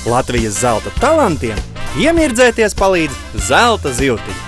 Latvijas zelta talantiem iemirdzēties palīdz zelta zivtiņa.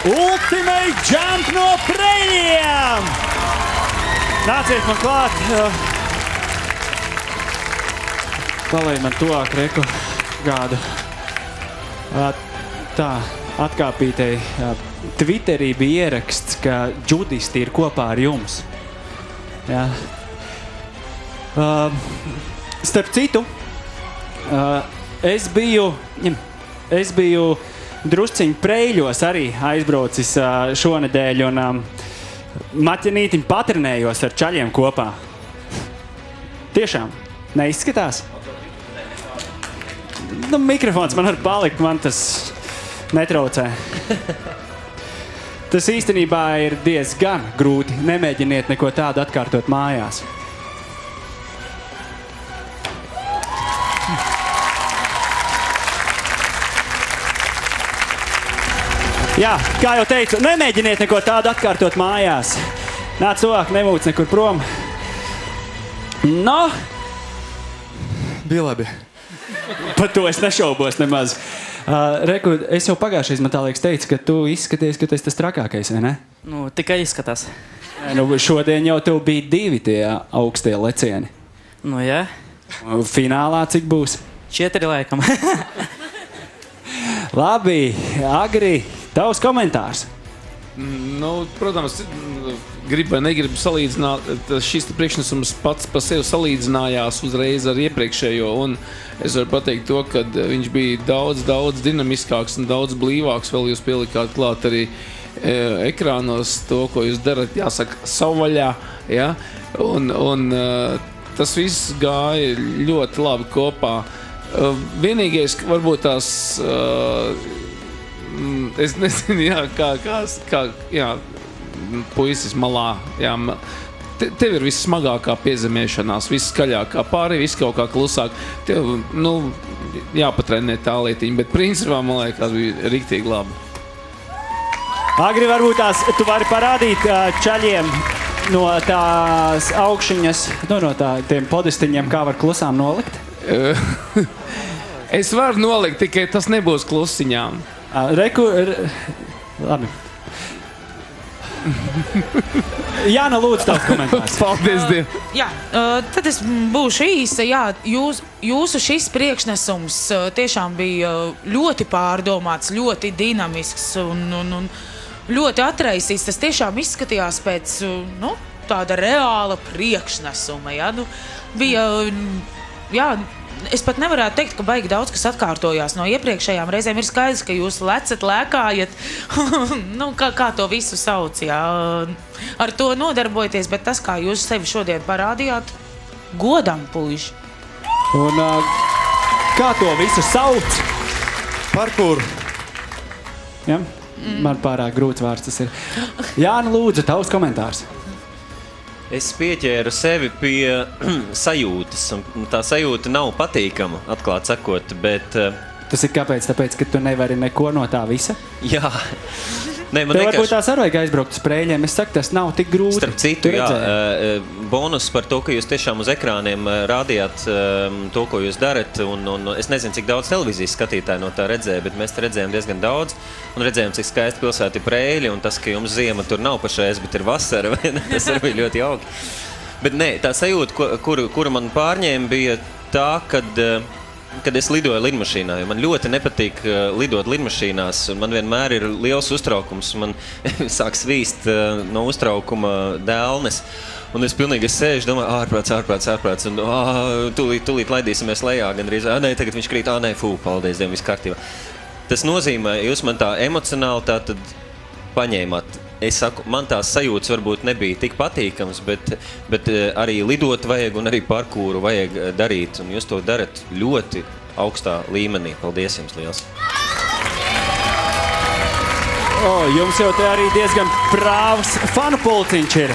Ultimate Jump no Prēļiem! Nāciet man klāt. Palēj man tuvāk reku gādu. Tā, atkāpītei Twitterī bija ieraksts, ka džudisti ir kopā ar jums. Jā. Starp citu, es biju drusciņi Prēļos arī aizbraucis šonedēļ un maķenītiņ patrenējos ar čaļiem kopā. Tiešām, neizskatās? Nu, mikrofons man var palikt, man tas netraucē. Tas īstenībā ir diezgan grūti. Nemēģiniet neko tādu atkārtot mājās. Jā, kā jau teicu, nemēģiniet neko tādu atkārtot mājās. Nāc tuvāk, nemūc nekur prom. No! Bija labi. Par to es nešaubos nemaz. Reku, es jau pagājušais, man tā liekas, teicu, ka tu izskaties, ka tu esi tas trakākais, vai ne? Nu, tikai izskatās. Nu, šodien jau tev bija 2 tie augstie lecieni. Nu, jā. Finālā cik būs? 4 laikam. Labi, Agri, tavs komentārs. Nu, protams, gribu vai negribu salīdzināt, šis priekšnesums pats par sevi salīdzinājās uzreiz ar iepriekšējo, un es varu pateikt to, ka viņš bija daudz dinamiskāks un daudz blīvāks, vēl jūs pielikāt klāt arī ekrānos to, ko jūs darat, jāsaka, savvaļā, ja? Un tas viss gāja ļoti labi kopā. Vienīgais, varbūt tās, es nezinu, jā, kā jā, puisis malā, jā, tev ir viss smagākā piezemiešanās, viss skaļākā pāri, viss kaut kā klusāk. Tev, nu, jāpatrenē tā lietiņa, bet principā, man liekas, bija riktīgi labi. Agri, varbūt tās tu vari parādīt čaļiem no tās augšiņas, no tiem podistiņiem, kā var klusām nolikt? Es varu nolikt, tikai tas nebūs klusiņām. Labi. Jāna, lūdzu, tavs komentārs. Paldies Dievam. Jā, tad es būšu īsa. Jā, jūsu šis priekšnesums tiešām bija ļoti pārdomāts, ļoti dinamisks un ļoti atraisīts. Tas tiešām izskatījās pēc tāda reāla priekšnesuma. Ja? Bija, jā, es pat nevarētu teikt, ka baigi daudz kas atkārtojās no iepriekšējām reizēm. Ir skaidrs, ka jūs lecat, lēkājat, kā to visu sauc, jā. Ar to nodarbojaties, bet tas, kā jūs sevi šodien parādījāt, godam, puiši. Un kā to visu sauc? Parkour. Ja? Man pārāk grūts vārds tas ir. Jāna, lūdzu, tavs komentārs. Es pieķēru sevi pie sajūtas, un tā sajūta nav patīkama, atklāt sakot, bet... Tas ir kāpēc? Tāpēc, ka tu nevari neko no tā visa? Jā. Nē, man Tev varbūt tās arī vajag aizbraukt uz Sprēļiem. Es saku, tas nav tik grūti. Starp citu, jā, bonus par to, ka jūs tiešām uz ekrāniem rādījāt to, ko jūs darat, un es nezinu, cik daudz televīzijas skatītāji no tā redzēja, bet mēs te redzējām diezgan daudz, un redzējām, cik skaista pilsēta ir Preiļi, un tas, ka jums ziema tur nav pašreiz, bet ir vasara, tas arī bija ļoti jauki. Bet nē, tā sajūta, kuru man pārņēma, bija tā, kad es lidoju lidmašīnā, jo man ļoti nepatīk lidot lidmašīnās. Man vienmēr ir liels uztraukums, man sāk svīst no uztraukuma dēlnes. Un es pilnīgi sēžu, domāju, ārprāts, un tūlīt laidīsimies lejā, gandrīz, nē, tagad viņš krīt, nē, paldies Dievam, viss kārtībā. Tas nozīmē, jūs man tā emocionāli tā tad paņēmāt. Es saku, man tās sajūtas varbūt nebija tik patīkams, bet arī lidot vajag un arī parkūru vajag darīt. Un jūs to darat ļoti augstā līmenī. Paldies jums liels! Jums jau te arī diezgan prāvs fanu pulciņš ir.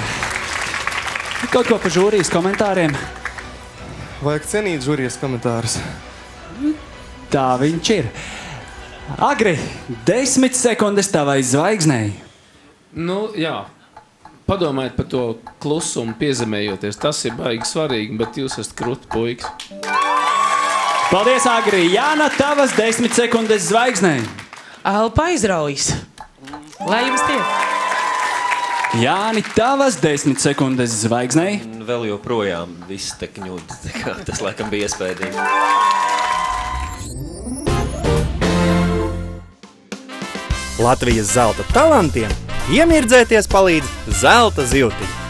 Kaut ko par žūrijas komentāriem? Vajag cienīt žūrijas komentārus. Tā viņš ir. Agri, 10 sekundes tavai zvaigznei. Jā. Padomājiet par to klusumu, piezemējoties. Tas ir baigi svarīgi, bet jūs esat kruti puikas. Paldies, Agri. Jāna, tavas 10 sekundes zvaigznei. Elpa aizraujas. Lai jums tiek. Jāni, tavas 10 sekundes zvaigznei. Vēl joprojām viss te kņūd. Tas laikam bija iespējīgi. Latvijas zelta talantiem iemirdzēties palīdz zelta zivtiņa.